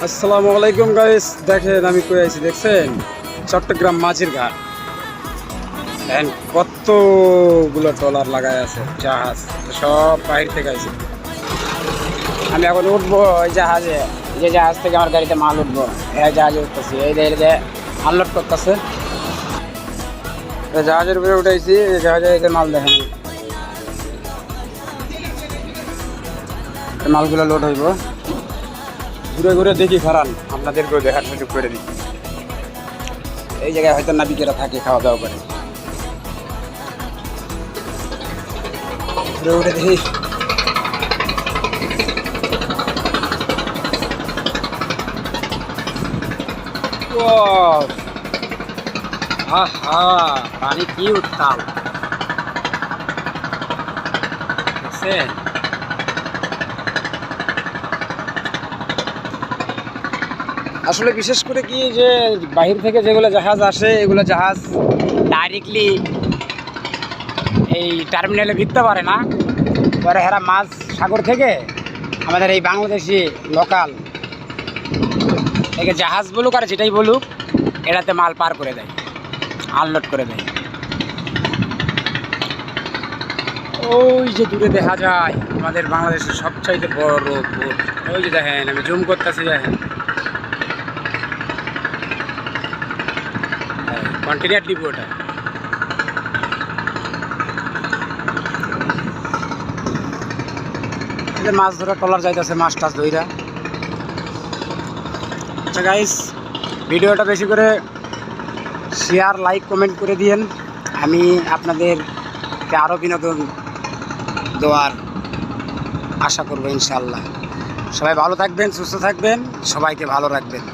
আসসালামু আলাইকুম গাইস, দেখেন আমি কই আছি দেখছেন? চট্টগ্রাম মাঝির ঘাট। দেখেন কতগুলো ট্রলার লাগাই আছে, জাহাজ সব বাইরে থেকে আছে। আমি এখন উঠবো ওই জাহাজে, যে জাহাজ থেকে আমার গাড়িতে মাল উঠবো। এই জাহাজে উঠতেছি, এই যে আনলোড করতেছে। জাহাজের উপরে উঠেছি, এই জাহাজে এই যে মাল দেখেন, মালগুলো লোড হইব। ঘুরে ঘুরে দেখি, খারান আপনাদেরকেও দেখার সুযোগ করে দিই। এই জায়গায় হয়তো নাবিকেরা থাকে, খাওয়া দাওয়া করে। ঘুরে ঘুরে দেখি। আহা, পানি কি উত্তাল দেখছেন? আসলে বিশেষ করে কি, যে বাহির থেকে যেগুলো জাহাজ আসে, এগুলো জাহাজ ডাইরেক্টলি এই টার্মিনালে ভিড়তে পারে না। পরে হেরা মাছ সাগর থেকে আমাদের এই বাংলাদেশি লোকাল একে জাহাজ বলুক আর যেটাই বলুক, এটাতে মাল পার করে দেয়, আনলোড করে দেয়। ওই যে দূরে দেখা যায় আমাদের বাংলাদেশের সবচাইতে বড় বোট। ওই যে দেখেন, আমি জুম করতেছি, দেখেন কন্টেনার ডিপো ওটা। মাছ ধরা ট্রলার যাইতেছে, মাছ টাছ ধইরা। আচ্ছা গাইস, ভিডিওটা বেশি করে শেয়ার, লাইক, কমেন্ট করে দিয়েন। আমি আপনাদেরকে আরও বিনোদন দেওয়ার আশা করবো ইনশাআল্লাহ। সবাই ভালো থাকবেন, সুস্থ থাকবেন, সবাইকে ভালো রাখবেন।